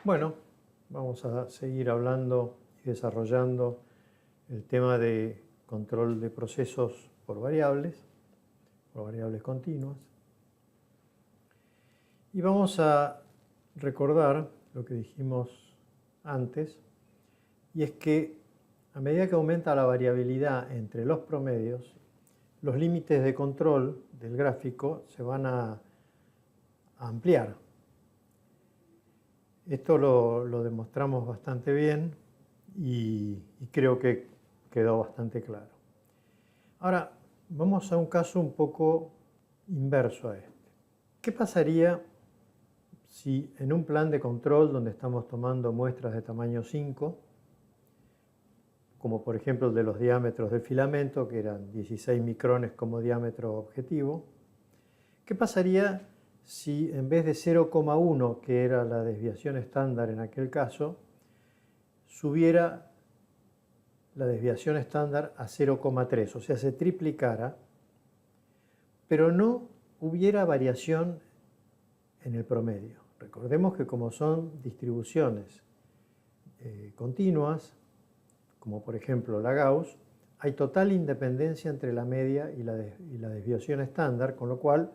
Bueno, vamos a seguir hablando y desarrollando el tema de control de procesos por variables continuas. Y vamos a recordar lo que dijimos antes, y es que a medida que aumenta la variabilidad entre los promedios, los límites de control del gráfico se van a ampliar. Esto lo demostramos bastante bien y creo que quedó bastante claro. Ahora, vamos a un caso un poco inverso a este. ¿Qué pasaría si en un plan de control donde estamos tomando muestras de tamaño 5, como por ejemplo el de los diámetros del filamento, que eran 16 micrones como diámetro objetivo, qué pasaría si en vez de 0,1, que era la desviación estándar en aquel caso, subiera la desviación estándar a 0,3, o sea, se triplicara, pero no hubiera variación en el promedio? Recordemos que como son distribuciones continuas, como por ejemplo la Gauss, hay total independencia entre la media y la desviación estándar, con lo cual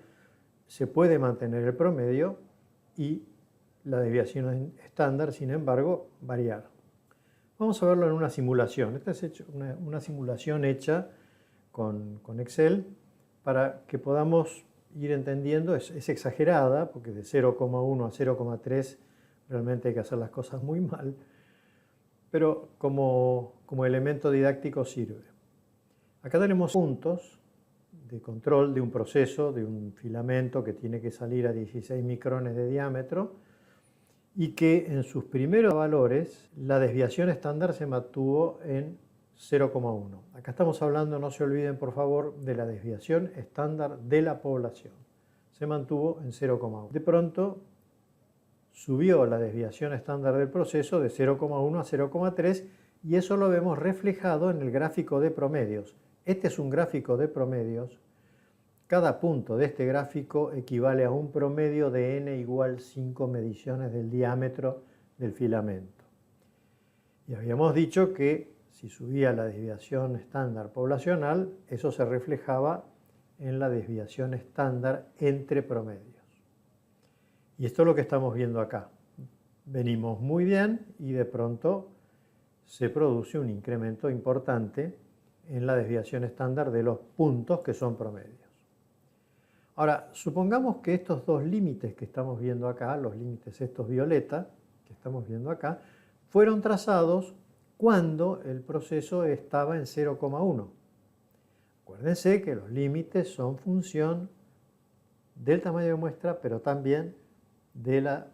se puede mantener el promedio y la desviación estándar, sin embargo, variar. Vamos a verlo en una simulación. Esta es una simulación hecha con Excel para que podamos ir entendiendo. Es exagerada, porque de 0,1 a 0,3 realmente hay que hacer las cosas muy mal, pero como elemento didáctico sirve. Acá tenemos puntos de control de un proceso, de un filamento que tiene que salir a 16 micrones de diámetro y que en sus primeros valores la desviación estándar se mantuvo en 0,1. Acá estamos hablando, no se olviden por favor, de la desviación estándar de la población. Se mantuvo en 0,1. De pronto subió la desviación estándar del proceso de 0,1 a 0,3 y eso lo vemos reflejado en el gráfico de promedios. Este es un gráfico de promedios. Cada punto de este gráfico equivale a un promedio de n igual 5 mediciones del diámetro del filamento. Y habíamos dicho que si subía la desviación estándar poblacional, eso se reflejaba en la desviación estándar entre promedios. Y esto es lo que estamos viendo acá. Venimos muy bien y de pronto se produce un incremento importante en la desviación estándar de los puntos que son promedios. Ahora, supongamos que estos dos límites que estamos viendo acá, los límites estos violeta que estamos viendo acá, fueron trazados cuando el proceso estaba en 0,1. Acuérdense que los límites son función del tamaño de muestra, pero también de la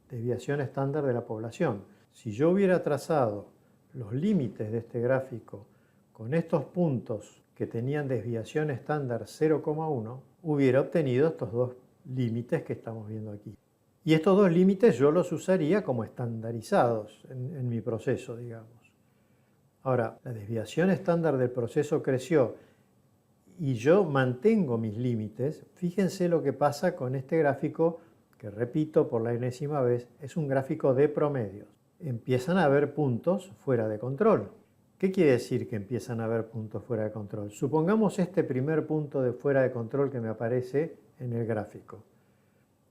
desviación estándar de la población. Si yo hubiera trazado los límites de este gráfico con estos puntos que tenían desviación estándar 0,1, hubiera obtenido estos dos límites que estamos viendo aquí. Y estos dos límites yo los usaría como estandarizados en mi proceso, digamos. Ahora, la desviación estándar del proceso creció y yo mantengo mis límites. Fíjense lo que pasa con este gráfico, que repito por la enésima vez, es un gráfico de promedios. Empiezan a haber puntos fuera de control. ¿Qué quiere decir que empiezan a haber puntos fuera de control? Supongamos este primer punto de fuera de control que me aparece en el gráfico.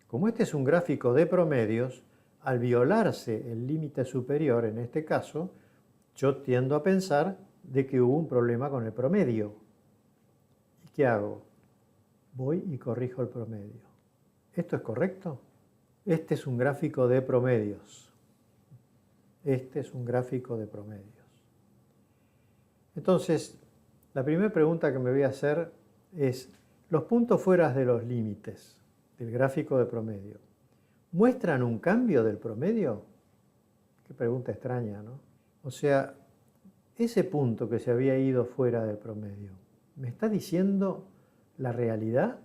Como este es un gráfico de promedios, al violarse el límite superior, en este caso, yo tiendo a pensar de que hubo un problema con el promedio. ¿Y qué hago? Voy y corrijo el promedio. ¿Esto es correcto? Este es un gráfico de promedios. Este es un gráfico de promedios. Entonces, la primera pregunta que me voy a hacer es, ¿los puntos fuera de los límites del gráfico de promedio muestran un cambio del promedio? Qué pregunta extraña, ¿no? O sea, ese punto que se había ido fuera del promedio, ¿me está diciendo la realidad?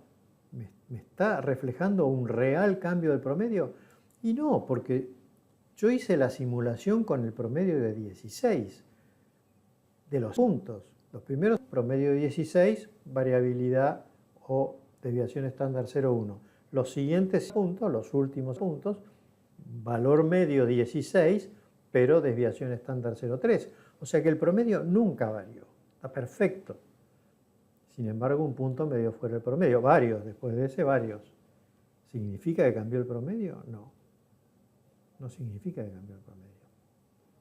¿Me está reflejando un real cambio del promedio? Y no, porque yo hice la simulación con el promedio de 16 de los puntos. Los primeros, promedio de 16, variabilidad o desviación estándar 0,1. Los siguientes puntos, los últimos puntos, valor medio 16, pero desviación estándar 0,3. O sea que el promedio nunca varió, está perfecto. Sin embargo, un punto medio fuera del promedio, varios, después de ese varios. ¿Significa que cambió el promedio? No, no significa que cambió el promedio.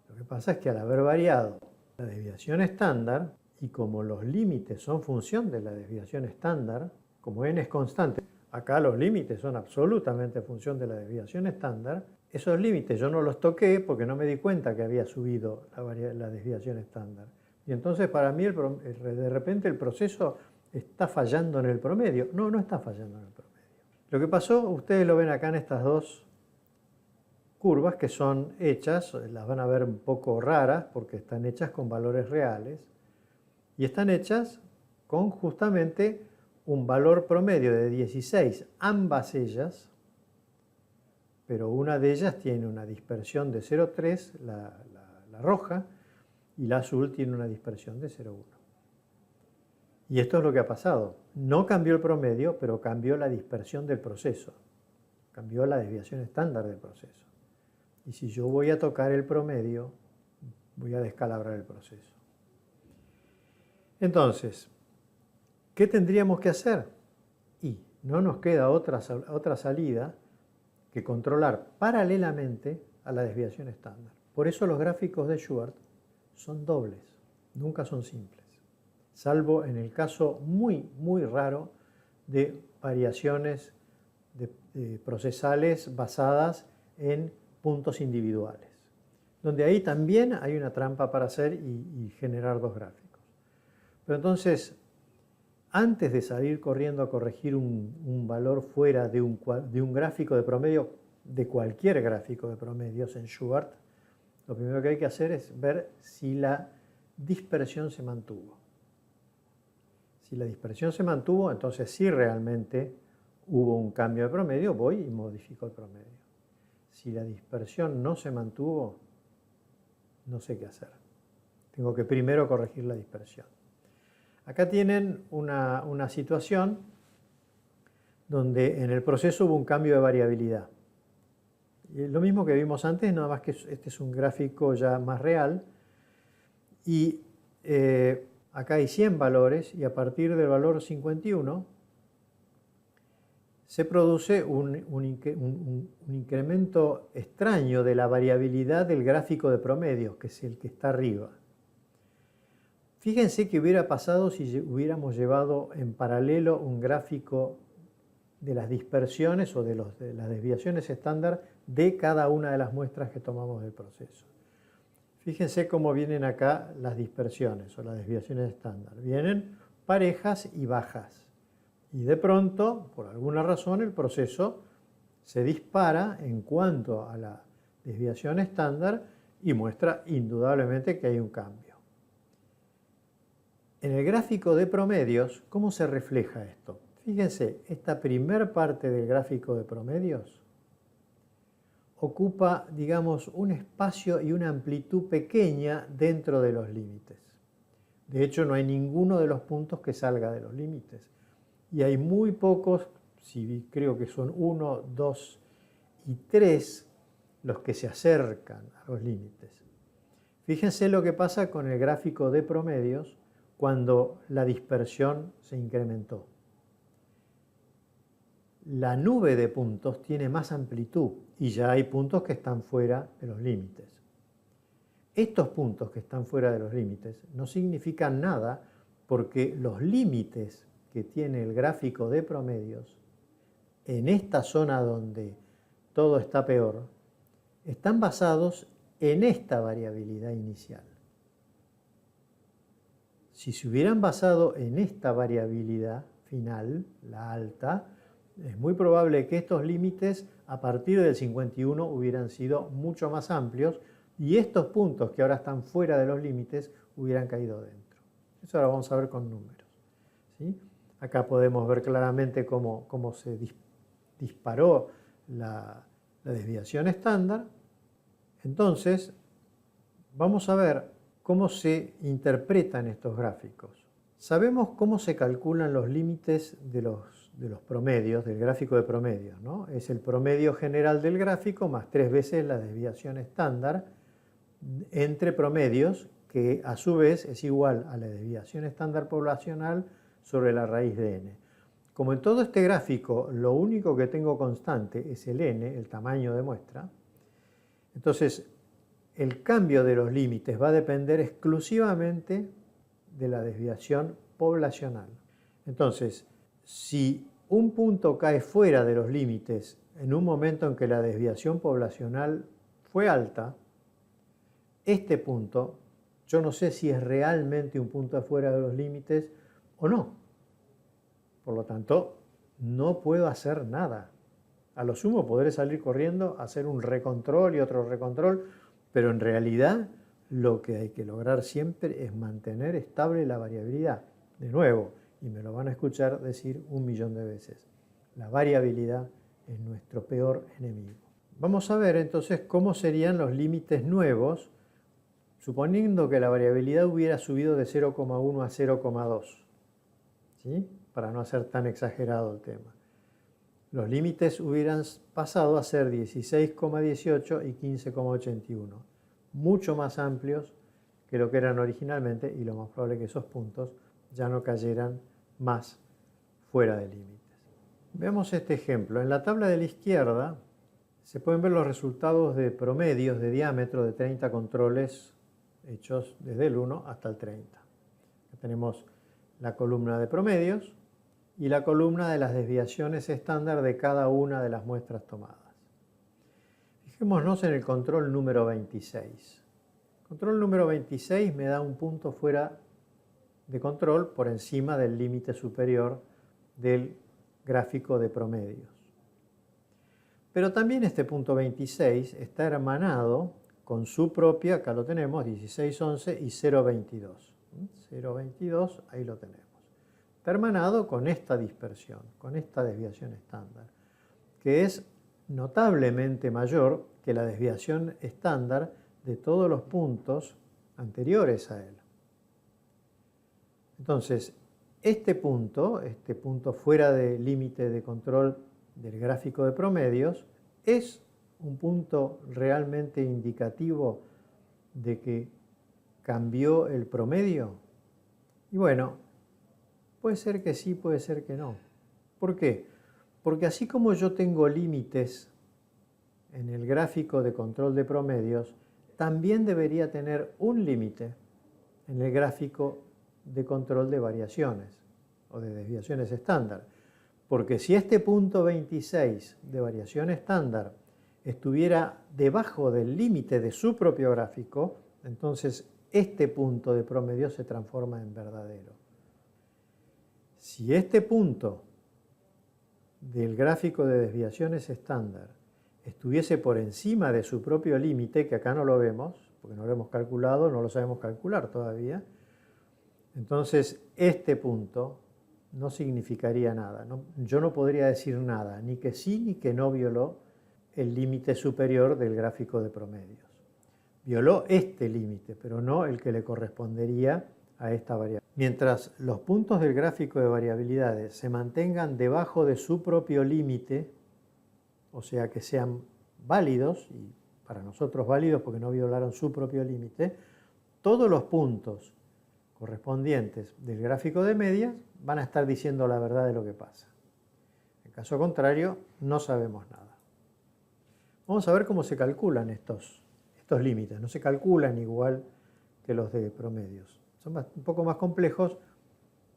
Lo que pasa es que al haber variado la desviación estándar, y como los límites son función de la desviación estándar, como n es constante, acá los límites son absolutamente función de la desviación estándar, esos límites yo no los toqué porque no me di cuenta que había subido la desviación estándar. Y entonces para mí de repente el proceso está fallando en el promedio. No, no está fallando en el promedio. Lo que pasó, ustedes lo ven acá en estas dos curvas que son hechas, las van a ver un poco raras porque están hechas con valores reales y están hechas con justamente un valor promedio de 16, ambas ellas, pero una de ellas tiene una dispersión de 0,3, la roja, y la azul tiene una dispersión de 0,1. Y esto es lo que ha pasado. No cambió el promedio, pero cambió la dispersión del proceso. Cambió la desviación estándar del proceso. Y si yo voy a tocar el promedio, voy a descalabrar el proceso. Entonces, ¿qué tendríamos que hacer? Y no nos queda otra salida que controlar paralelamente a la desviación estándar. Por eso los gráficos de Shewhart son dobles, nunca son simples, salvo en el caso muy, muy raro de variaciones procesales basadas en puntos individuales, donde ahí también hay una trampa para hacer y generar dos gráficos. Pero entonces, antes de salir corriendo a corregir un valor fuera de un gráfico de promedio, de cualquier gráfico de promedios en Shewhart, lo primero que hay que hacer es ver si la dispersión se mantuvo. Si la dispersión se mantuvo, entonces sí realmente hubo un cambio de promedio, voy y modifico el promedio. Si la dispersión no se mantuvo, no sé qué hacer. Tengo que primero corregir la dispersión. Acá tienen una situación donde en el proceso hubo un cambio de variabilidad. Y lo mismo que vimos antes, nada más que este es un gráfico ya más real. Y acá hay 100 valores y a partir del valor 51 se produce un incremento extraño de la variabilidad del gráfico de promedios, que es el que está arriba. Fíjense qué hubiera pasado si hubiéramos llevado en paralelo un gráfico de las dispersiones o de las desviaciones estándar de cada una de las muestras que tomamos del proceso. Fíjense cómo vienen acá las dispersiones o las desviaciones estándar. Vienen parejas y bajas. Y de pronto, por alguna razón, el proceso se dispara en cuanto a la desviación estándar y muestra indudablemente que hay un cambio. En el gráfico de promedios, ¿cómo se refleja esto? Fíjense, esta primera parte del gráfico de promedios ocupa, digamos, un espacio y una amplitud pequeña dentro de los límites. De hecho, no hay ninguno de los puntos que salga de los límites. Y hay muy pocos, creo que son 1, 2 y 3, los que se acercan a los límites. Fíjense lo que pasa con el gráfico de promedios cuando la dispersión se incrementó. La nube de puntos tiene más amplitud y ya hay puntos que están fuera de los límites. Estos puntos que están fuera de los límites no significan nada porque los límites que tiene el gráfico de promedios en esta zona donde todo está peor están basados en esta variabilidad inicial. Si se hubieran basado en esta variabilidad final, la alta, es muy probable que estos límites a partir del 51 hubieran sido mucho más amplios y estos puntos que ahora están fuera de los límites hubieran caído dentro. Eso ahora vamos a ver con números, ¿sí? Acá podemos ver claramente cómo se disparó la desviación estándar. Entonces, vamos a ver cómo se interpretan estos gráficos. Sabemos cómo se calculan los límites de los de los promedios, del gráfico de promedios, ¿no? Es el promedio general del gráfico más 3 veces la desviación estándar entre promedios, que a su vez es igual a la desviación estándar poblacional sobre la raíz de n. Como en todo este gráfico lo único que tengo constante es el n, el tamaño de muestra, entonces el cambio de los límites va a depender exclusivamente de la desviación poblacional. Entonces, si un punto cae fuera de los límites en un momento en que la desviación poblacional fue alta, este punto, yo no sé si es realmente un punto fuera de los límites o no. Por lo tanto, no puedo hacer nada. A lo sumo podré salir corriendo, hacer un recontrol y otro recontrol, pero en realidad lo que hay que lograr siempre es mantener estable la variabilidad. De nuevo, y me lo van a escuchar decir 1.000.000 de veces, la variabilidad es nuestro peor enemigo. Vamos a ver entonces cómo serían los límites nuevos, suponiendo que la variabilidad hubiera subido de 0,1 a 0,2, ¿sí? Para no hacer tan exagerado el tema. Los límites hubieran pasado a ser 16,18 y 15,81, mucho más amplios que lo que eran originalmente, y lo más probable es que esos puntos ya no cayeran más fuera de límites. Veamos este ejemplo. En la tabla de la izquierda se pueden ver los resultados de promedios de diámetro de 30 controles hechos desde el 1 hasta el 30. Aquí tenemos la columna de promedios y la columna de las desviaciones estándar de cada una de las muestras tomadas. Fijémonos en el control número 26. El control número 26 me da un punto fuera de control por encima del límite superior del gráfico de promedios. Pero también este punto 26 está hermanado con su propia, acá lo tenemos, 1611 y 0,22. 0,22, ahí lo tenemos. Está hermanado con esta dispersión, con esta desviación estándar, que es notablemente mayor que la desviación estándar de todos los puntos anteriores a él. Entonces, este punto fuera del límite de control del gráfico de promedios, es un punto realmente indicativo de que cambió el promedio. Y bueno, puede ser que sí, puede ser que no. ¿Por qué? Porque así como yo tengo límites en el gráfico de control de promedios, también debería tener un límite en el gráfico de control de variaciones o de desviaciones estándar. Porque si este punto 26 de variación estándar estuviera debajo del límite de su propio gráfico, entonces este punto de promedio se transforma en verdadero. Si este punto del gráfico de desviaciones estándar estuviese por encima de su propio límite, que acá no lo vemos, porque no lo hemos calculado, no lo sabemos calcular todavía, entonces este punto no significaría nada. Yo no podría decir nada, ni que sí ni que no violó el límite superior del gráfico de promedios. Violó este límite, pero no el que le correspondería a esta variable. Mientras los puntos del gráfico de variabilidades se mantengan debajo de su propio límite, o sea que sean válidos, y para nosotros válidos porque no violaron su propio límite, todos los puntos correspondientes del gráfico de medias van a estar diciendo la verdad de lo que pasa. En caso contrario, no sabemos nada. Vamos a ver cómo se calculan estos límites. No se calculan igual que los de promedios. Son un poco más complejos,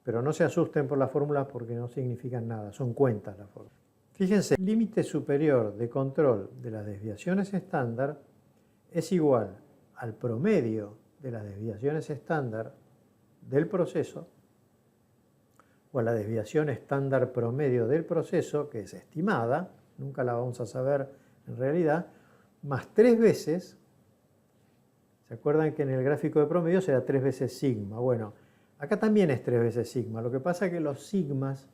pero no se asusten por las fórmulas porque no significan nada. Son cuentas las fórmulas. Fíjense, el límite superior de control de las desviaciones estándar es igual al promedio de las desviaciones estándar del proceso, o a la desviación estándar promedio del proceso, que es estimada, nunca la vamos a saber en realidad, más 3 veces, ¿se acuerdan que en el gráfico de promedio era 3 veces sigma? Bueno, acá también es 3 veces sigma, lo que pasa es que los sigmas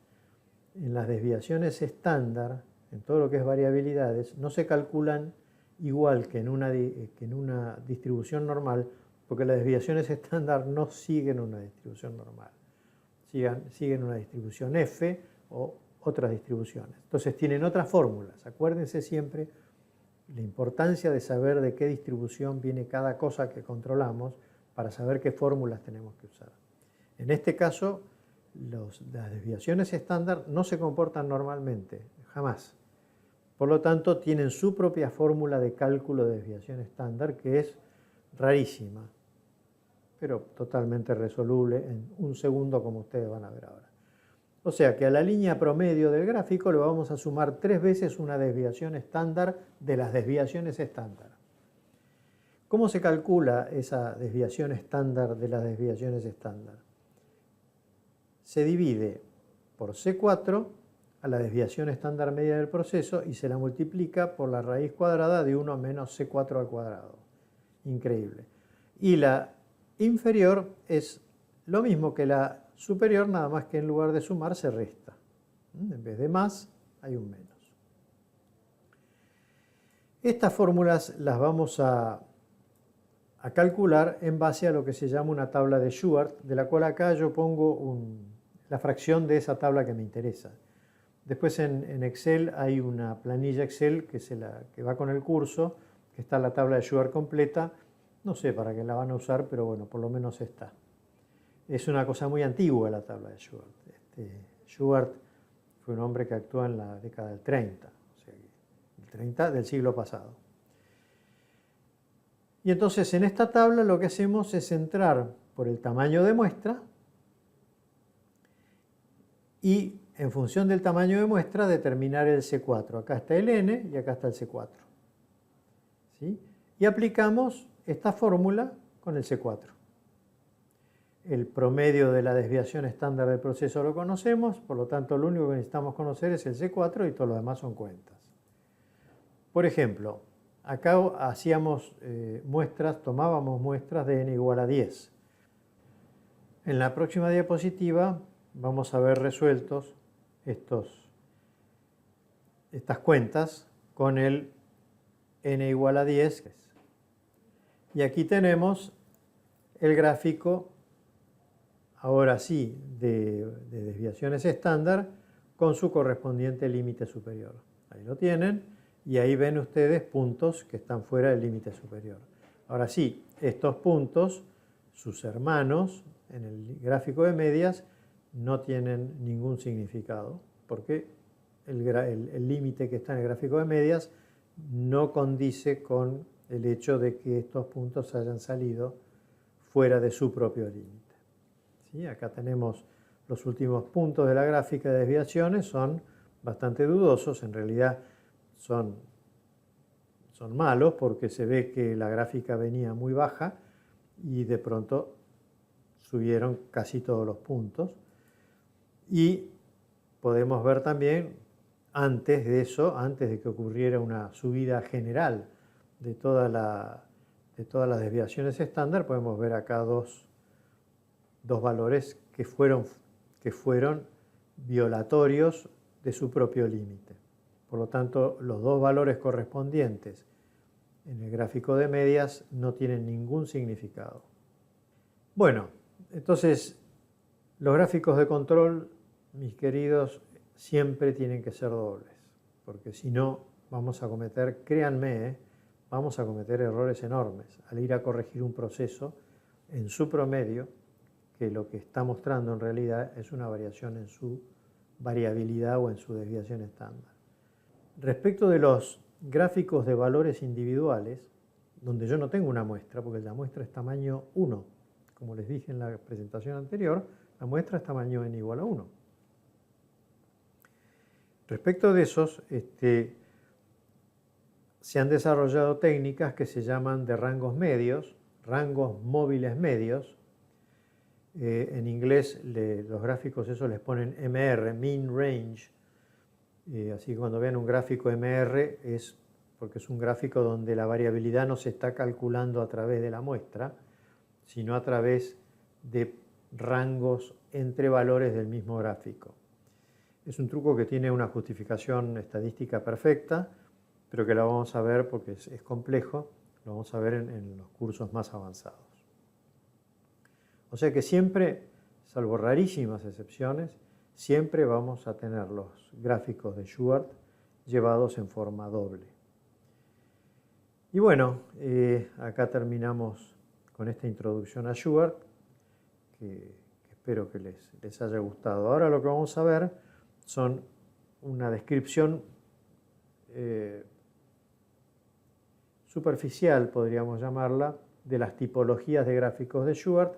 en las desviaciones estándar, en todo lo que es variabilidades, no se calculan igual que en una distribución normal, porque las desviaciones estándar no siguen una distribución normal, siguen una distribución F o otras distribuciones. Entonces tienen otras fórmulas. Acuérdense siempre la importancia de saber de qué distribución viene cada cosa que controlamos para saber qué fórmulas tenemos que usar. En este caso, las desviaciones estándar no se comportan normalmente, jamás. Por lo tanto, tienen su propia fórmula de cálculo de desviación estándar, que es rarísima, pero totalmente resoluble en un segundo, como ustedes van a ver ahora. O sea que a la línea promedio del gráfico le vamos a sumar 3 veces una desviación estándar de las desviaciones estándar. ¿Cómo se calcula esa desviación estándar de las desviaciones estándar? Se divide por C4 a la desviación estándar media del proceso y se la multiplica por la raíz cuadrada de 1 menos C4 al cuadrado. Increíble. Y la inferior es lo mismo que la superior, nada más que en lugar de sumar se resta. En vez de más, hay un menos. Estas fórmulas las vamos a calcular en base a lo que se llama una tabla de Shewhart, de la cual acá yo pongo la fracción de esa tabla que me interesa. Después en Excel hay una planilla Excel que va con el curso, que está la tabla de Shewhart completa. No sé para qué la van a usar, pero bueno, por lo menos está. Es una cosa muy antigua la tabla de Shewhart. Shewhart fue un hombre que actuó en la década del 30, o sea, el 30 del siglo pasado. Y entonces en esta tabla lo que hacemos es entrar por el tamaño de muestra y en función del tamaño de muestra determinar el C4. Acá está el N y acá está el C4. ¿Sí? Y aplicamos esta fórmula con el C4. El promedio de la desviación estándar del proceso lo conocemos, por lo tanto lo único que necesitamos conocer es el C4 y todo lo demás son cuentas. Por ejemplo, acá hacíamos tomábamos muestras de n igual a 10. En la próxima diapositiva vamos a ver resueltos estas cuentas con el n igual a 10. Y aquí tenemos el gráfico, ahora sí, de desviaciones estándar con su correspondiente límite superior. Ahí lo tienen y ahí ven ustedes puntos que están fuera del límite superior. Ahora sí, estos puntos, sus hermanos en el gráfico de medias, no tienen ningún significado porque el límite que está en el gráfico de medias no condice con el hecho de que estos puntos hayan salido fuera de su propio límite. ¿Sí? Acá tenemos los últimos puntos de la gráfica de desviaciones, son bastante dudosos, en realidad son malos porque se ve que la gráfica venía muy baja y de pronto subieron casi todos los puntos. Y podemos ver también, antes de eso, antes de que ocurriera una subida general de todas las desviaciones estándar, podemos ver acá dos valores que fueron violatorios de su propio límite. Por lo tanto, los dos valores correspondientes en el gráfico de medias no tienen ningún significado. Bueno, entonces los gráficos de control, mis queridos, siempre tienen que ser dobles, porque si no vamos a cometer, créanme, vamos a cometer errores enormes al ir a corregir un proceso en su promedio, que lo que está mostrando en realidad es una variación en su variabilidad o en su desviación estándar. Respecto de los gráficos de valores individuales, donde yo no tengo una muestra, porque la muestra es tamaño 1, como les dije en la presentación anterior, la muestra es tamaño n igual a 1. Respecto de esos, se han desarrollado técnicas que se llaman de rangos medios, rangos móviles medios. En inglés los gráficos esos les ponen MR, Mean Range. Así que cuando vean un gráfico MR es porque es un gráfico donde la variabilidad no se está calculando a través de la muestra, sino a través de rangos entre valores del mismo gráfico. Es un truco que tiene una justificación estadística perfecta, pero que lo vamos a ver porque es complejo, lo vamos a ver en los cursos más avanzados. O sea que siempre, salvo rarísimas excepciones, siempre vamos a tener los gráficos de Shewhart llevados en forma doble. Y bueno, acá terminamos con esta introducción a Shewhart, que espero que les haya gustado. Ahora lo que vamos a ver son una descripción superficial, podríamos llamarla, de las tipologías de gráficos de Shewhart.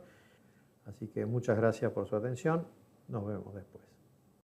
Así que muchas gracias por su atención. Nos vemos después.